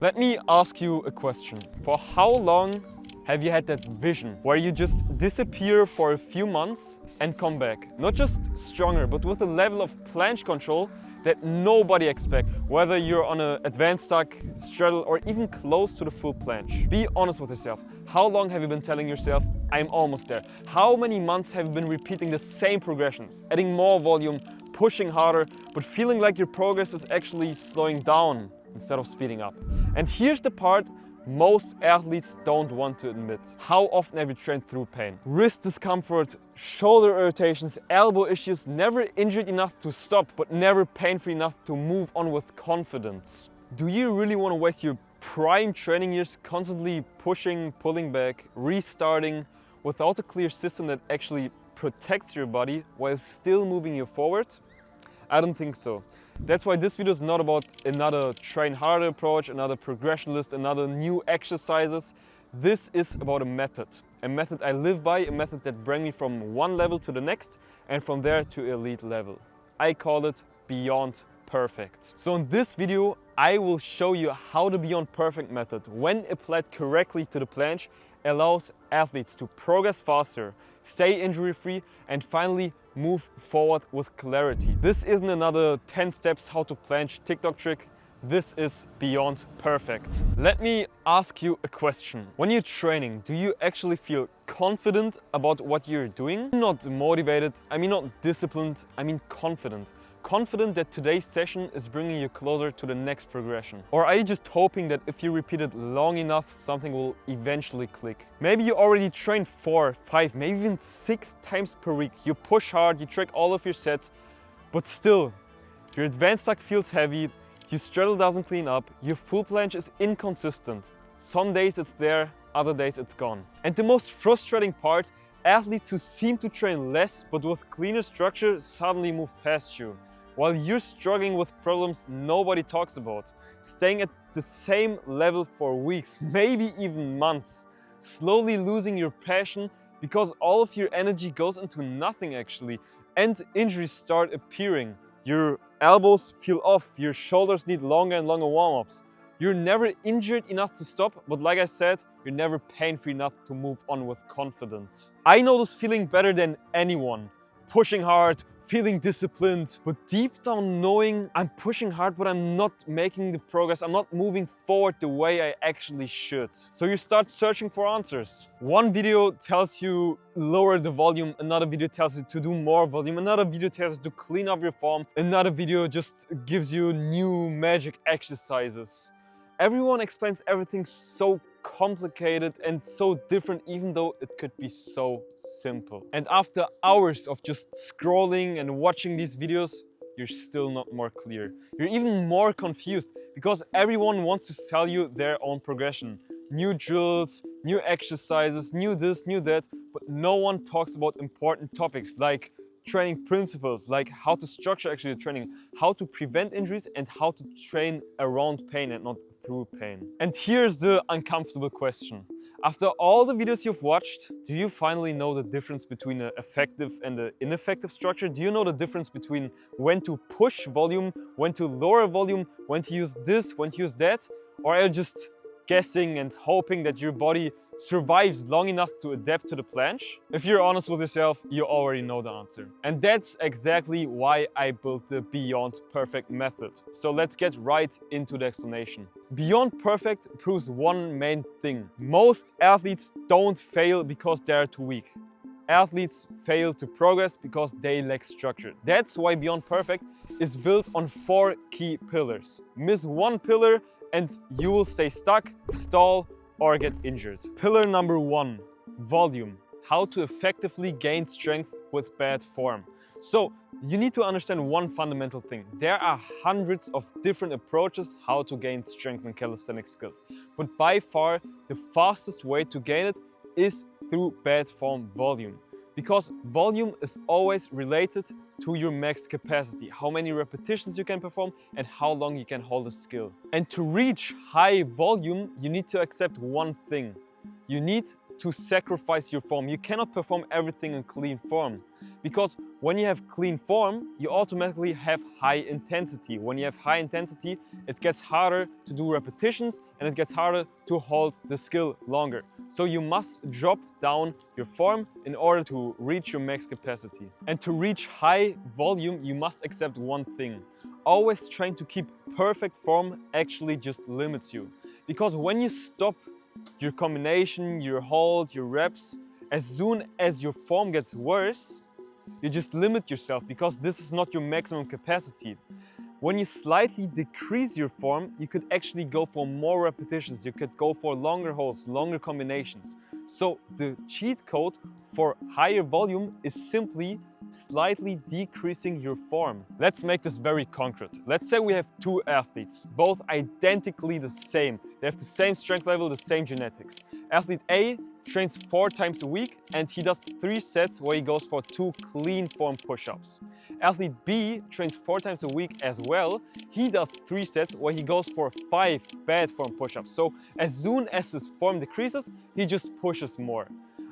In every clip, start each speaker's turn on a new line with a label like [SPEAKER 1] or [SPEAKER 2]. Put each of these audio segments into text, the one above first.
[SPEAKER 1] Let me ask you a question. For how long have you had that vision where you just disappear for a few months and come back? Not just stronger, but with a level of planche control that nobody expects, whether you're on an advanced tuck, straddle, or even close to the full planche. Be honest with yourself. How long have you been telling yourself, I'm almost there? How many months have you been repeating the same progressions, adding more volume, pushing harder, but feeling like your progress is actually slowing down instead of speeding up? And here's the part most athletes don't want to admit. How often have you trained through pain? Wrist discomfort, shoulder irritations, elbow issues, never injured enough to stop, but never pain-free enough to move on with confidence. Do you really want to waste your prime training years constantly pushing, pulling back, restarting, without a clear system that actually protects your body while still moving you forward? I don't think so. That's why this video is not about another train harder approach, another progression list, another new exercises. This is about a method I live by, a method that brings me from one level to the next and from there to elite level. I call it Beyond Perfect. So in this video, I will show you how the Beyond Perfect method, when applied correctly to the planche, allows athletes to progress faster, stay injury-free, and finally move forward with clarity. This isn't another 10 steps how to planche TikTok trick. This is Beyond Perfect. Let me ask you a question. When you're training, do you actually feel confident about what you're doing? Not motivated, I mean not disciplined, I mean confident. Confident that today's session is bringing you closer to the next progression? Or are you just hoping that if you repeat it long enough, something will eventually click? Maybe you already train 4, 5, maybe even 6 times per week. You push hard, you track all of your sets, but still, your advanced tuck feels heavy, your straddle doesn't clean up, your full planche is inconsistent. Some days it's there, other days it's gone. And the most frustrating part, athletes who seem to train less but with cleaner structure suddenly move past you, while you're struggling with problems nobody talks about, staying at the same level for weeks, maybe even months, slowly losing your passion because all of your energy goes into nothing actually, and injuries start appearing. Your elbows feel off, your shoulders need longer and longer warm-ups. You're never injured enough to stop, but like I said, you're never pain-free enough to move on with confidence. I know this feeling better than anyone. Pushing hard, feeling disciplined, but deep down knowing I'm pushing hard, but I'm not making the progress, I'm not moving forward the way I actually should. So you start searching for answers. One video tells you lower the volume, another video tells you to do more volume, another video tells you to clean up your form, another video just gives you new magic exercises. Everyone explains everything so complicated and so different, even though it could be so simple. And after hours of just scrolling and watching these videos, you're still not more clear. You're even more confused because everyone wants to sell you their own progression. New drills, new exercises, new this, new that, but no one talks about important topics like training principles, like how to structure actually the training, how to prevent injuries, and how to train around pain and not through pain. And here's the uncomfortable question. After all the videos you've watched, do you finally know the difference between an effective and an ineffective structure? Do you know the difference between when to push volume, when to lower volume, when to use this, when to use that? Or are you just guessing and hoping that your body survives long enough to adapt to the planche? If you're honest with yourself, you already know the answer. And that's exactly why I built the Beyond Perfect method. So let's get right into the explanation. Beyond Perfect proves one main thing. Most athletes don't fail because they're too weak. Athletes fail to progress because they lack structure. That's why Beyond Perfect is built on 4 key pillars. Miss one pillar and you will stay stuck, stall, or get injured. Pillar number 1, volume. How to effectively gain strength with bad form. So you need to understand one fundamental thing. There are hundreds of different approaches how to gain strength in calisthenic skills. But by far, the fastest way to gain it is through bad form volume. Because volume is always related to your max capacity, how many repetitions you can perform and how long you can hold a skill. And to reach high volume, you need to accept one thing. You need to sacrifice your form. You cannot perform everything in clean form, because when you have clean form, you automatically have high intensity. When you have high intensity, it gets harder to do repetitions and it gets harder to hold the skill longer. So you must drop down your form in order to reach your max capacity. And to reach high volume, you must accept one thing. Always trying to keep perfect form actually just limits you. Because when you stop your combination, your hold, your reps, as soon as your form gets worse, you just limit yourself, because this is not your maximum capacity. When you slightly decrease your form, you could actually go for more repetitions, you could go for longer holds, longer combinations. So the cheat code for higher volume is simply slightly decreasing your form. Let's make this very concrete. Let's say we have two athletes, both identically the same. They have the same strength level, the same genetics. Athlete A trains 4 times a week and he does 3 sets where he goes for 2 clean form push-ups. Athlete B trains 4 times a week as well. He does 3 sets where he goes for 5 bad form push-ups. So as soon as his form decreases, he just pushes more.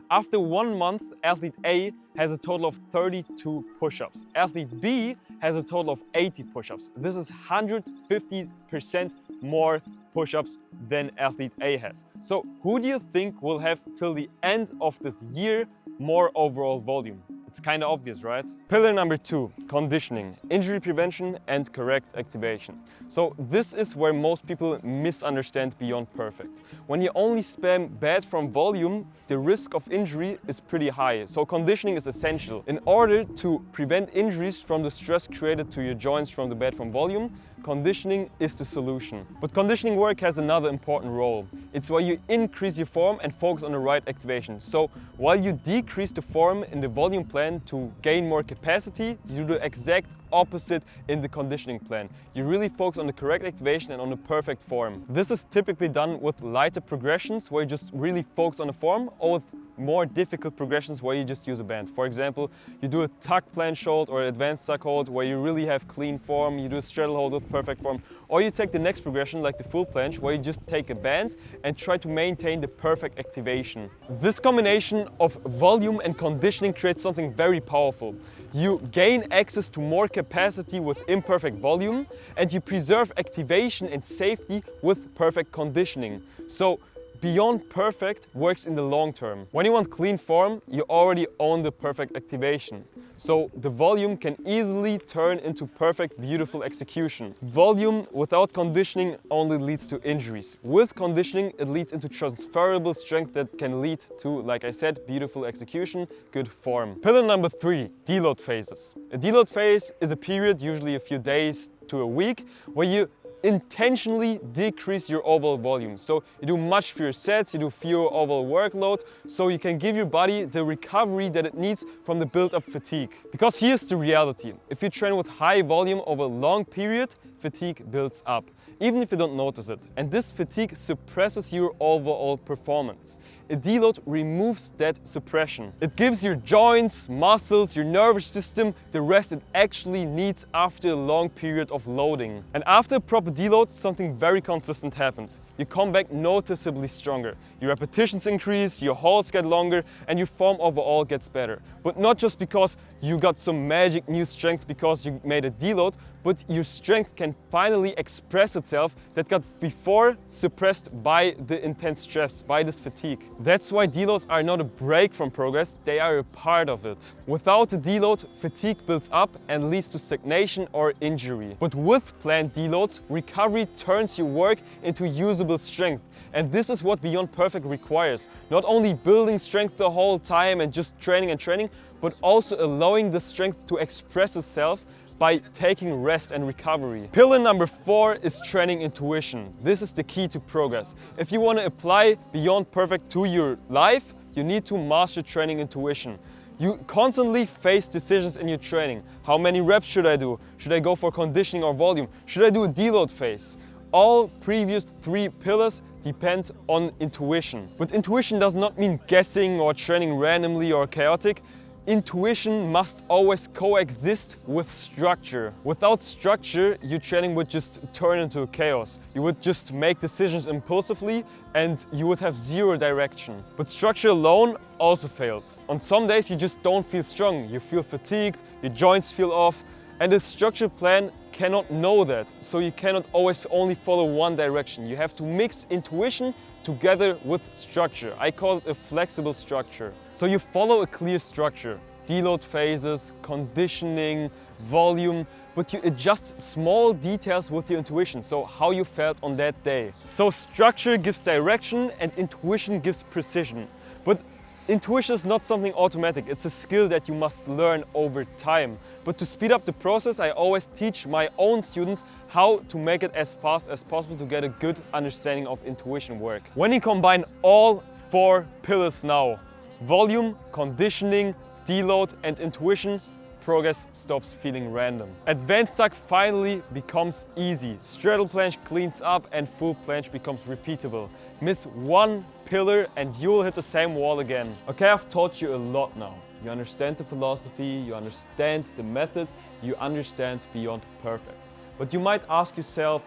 [SPEAKER 1] After 1 month, athlete A has a total of 32 push-ups. Athlete B has a total of 80 push-ups. This is 150% more push-ups than athlete A has. So who do you think will have till the end of this year more overall volume? It's kind of obvious, right? Pillar number 2, conditioning, injury prevention and correct activation. So this is where most people misunderstand beyond perfect. When you only spam bad from volume, the risk of injury is pretty high. So conditioning is essential. In order to prevent injuries from the stress created to your joints from the bad from volume, conditioning is the solution. But conditioning work has another important role. It's where you increase your form and focus on the right activation. So while you decrease the form in the volume plan to gain more capacity, you do the exact opposite in the conditioning plan. You really focus on the correct activation and on the perfect form. This is typically done with lighter progressions where you just really focus on the form, or with more difficult progressions where you just use a band. For example, you do a tuck planche hold or an advanced tuck hold where you really have clean form, you do a straddle hold with perfect form, or you take the next progression like the full planche where you just take a band and try to maintain the perfect activation. This combination of volume and conditioning creates something very powerful. You gain access to more capacity with imperfect volume and you preserve activation and safety with perfect conditioning. So beyond perfect works in the long term. When you want clean form, you already own the perfect activation. So the volume can easily turn into perfect, beautiful execution. Volume without conditioning only leads to injuries. With conditioning, it leads into transferable strength that can lead to, like I said, beautiful execution, good form. Pillar number 3, deload phases. A deload phase is a period, usually a few days to a week, where you intentionally decrease your overall volume. So you do much fewer sets, you do fewer overall workload, so you can give your body the recovery that it needs from the built-up fatigue. Because here's the reality. If you train with high volume over a long period, fatigue builds up, even if you don't notice it. And this fatigue suppresses your overall performance. A deload removes that suppression. It gives your joints, muscles, your nervous system the rest it actually needs after a long period of loading. And after a proper deload, something very consistent happens. You come back noticeably stronger. Your repetitions increase, your holds get longer, and your form overall gets better. But not just because you got some magic new strength because you made a deload, but your strength can finally express itself that got before suppressed by the intense stress, by this fatigue. That's why deloads are not a break from progress, they are a part of it. Without a deload, fatigue builds up and leads to stagnation or injury. But with planned deloads, recovery turns your work into usable strength. And this is what Beyond Perfect requires. Not only building strength the whole time and just training and training, but also allowing the strength to express itself by taking rest and recovery. Pillar number 4 is training intuition. This is the key to progress. If you want to apply Beyond Perfect to your life, you need to master training intuition. You constantly face decisions in your training. How many reps should I do? Should I go for conditioning or volume? Should I do a deload phase? All previous 3 pillars depend on intuition. But intuition does not mean guessing or training randomly or chaotic. intuition must always coexist with structure. Without structure, your training would just turn into chaos. You would just make decisions impulsively and you would have zero direction. But structure alone also fails. On some days you just don't feel strong, you feel fatigued, your joints feel off, and a structured plan cannot know that. So you cannot always only follow one direction. You have to mix intuition together with structure. I call it a flexible structure. So you follow a clear structure, deload phases, conditioning, volume, but you adjust small details with your intuition, so how you felt on that day. So structure gives direction and intuition gives precision. But intuition is not something automatic, it's a skill that you must learn over time. But to speed up the process, I always teach my own students how to make it as fast as possible to get a good understanding of intuition work. When you combine all 4 pillars now, volume, conditioning, deload and intuition, progress stops feeling random. Advanced tuck finally becomes easy. Straddle planche cleans up and full planche becomes repeatable. Miss one pillar and you will hit the same wall again. Okay, I've taught you a lot now. You understand the philosophy, you understand the method, you understand beyond perfect. But you might ask yourself,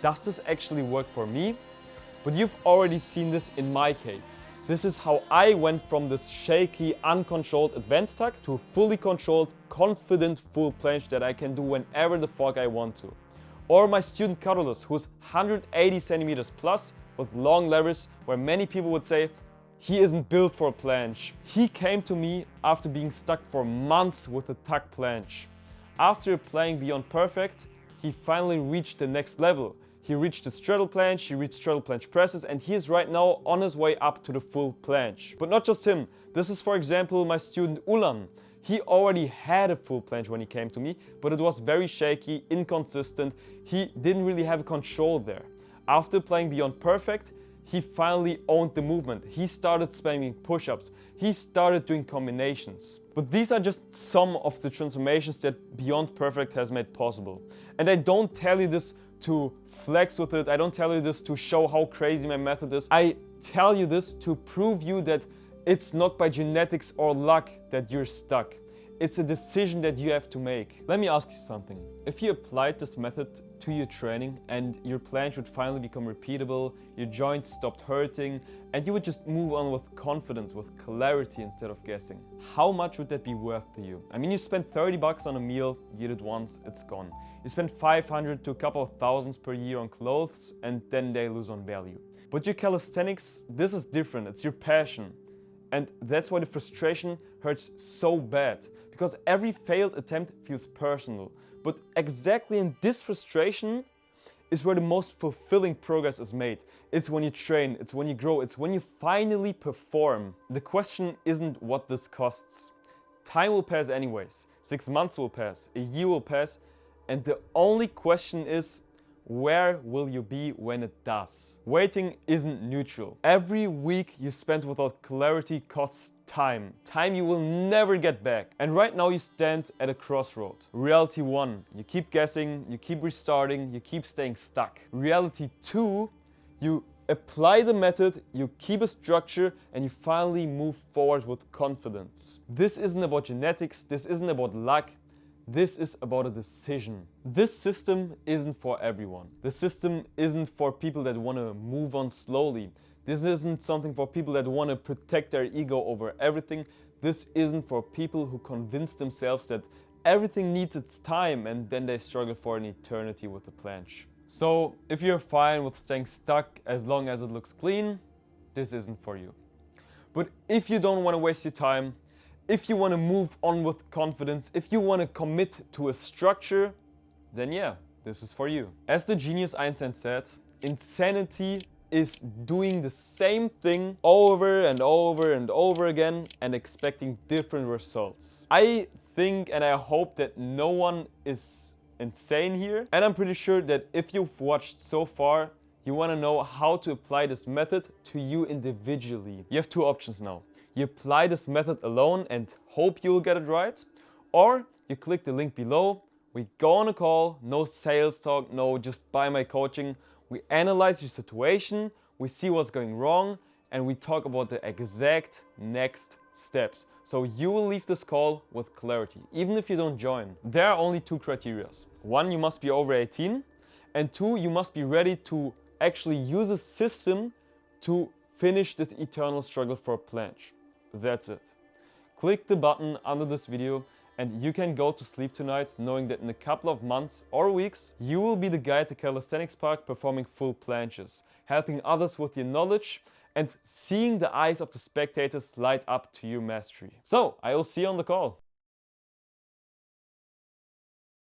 [SPEAKER 1] does this actually work for me? But you've already seen this in my case. This is how I went from this shaky, uncontrolled advanced tuck to a fully controlled, confident full planche that I can do whenever the fuck I want to. Or my student Carlos, who's 180 centimeters plus with long levers, where many people would say he isn't built for a planche. He came to me after being stuck for months with a tuck planche. After applying Beyond Perfect, he finally reached the next level. He reached the straddle planche, he reached straddle planche presses, and he is right now on his way up to the full planche. But not just him. This is, for example, my student Ulan. He already had a full planche when he came to me, but it was very shaky, inconsistent. He didn't really have control there. After playing Beyond Perfect, he finally owned the movement. He started spamming push-ups. He started doing combinations. But these are just some of the transformations that Beyond Perfect has made possible. And I don't tell you this to flex with it. I don't tell you this to show how crazy my method is. I tell you this to prove you that it's not by genetics or luck that you're stuck. It's a decision that you have to make. Let me ask you something. If you applied this method to your training and your planche would finally become repeatable, your joints stopped hurting, and you would just move on with confidence, with clarity instead of guessing, how much would that be worth to you? I mean, you spend 30 bucks on a meal, you eat it once, it's gone. You spend 500 to a couple of thousands per year on clothes, and then they lose on value. But your calisthenics, this is different, it's your passion. And that's why the frustration hurts so bad, because every failed attempt feels personal. But exactly in this frustration is where the most fulfilling progress is made. It's when you train, it's when you grow, it's when you finally perform. The question isn't what this costs. Time will pass anyways. 6 months will pass, a year will pass, and the only question is, where will you be when it does? Waiting isn't neutral. Every week you spend without clarity costs time. Time you will never get back. And right now you stand at a crossroad. Reality 1, you keep guessing, you keep restarting, you keep staying stuck. Reality 2, you apply the method, you keep a structure, and you finally move forward with confidence. This isn't about genetics, this isn't about luck. This is about a decision. This system isn't for everyone. The system isn't for people that want to move on slowly. This isn't something for people that want to protect their ego over everything. This isn't for people who convince themselves that everything needs its time and then they struggle for an eternity with the planche. So if you're fine with staying stuck as long as it looks clean, this isn't for you. But if you don't want to waste your time, if you want to move on with confidence, if you want to commit to a structure, then yeah, this is for you. As the genius Einstein said, insanity is doing the same thing over and over and over again and expecting different results. I think and I hope that no one is insane here. And I'm pretty sure that if you've watched so far, you want to know how to apply this method to you individually. You have 2 options now. You apply this method alone and hope you'll get it right, or you click the link below, we go on a call, no sales talk, no just buy my coaching, we analyze your situation, we see what's going wrong, and we talk about the exact next steps. So you will leave this call with clarity, even if you don't join. There are only two criteria. One, you must be over 18, and two, you must be ready to actually use a system to finish this eternal struggle for planche. That's it. Click the button under this video and you can go to sleep tonight knowing that in a couple of months or weeks, you will be the guy at the calisthenics park performing full planches, helping others with your knowledge and seeing the eyes of the spectators light up to your mastery. So, I will see you on the call.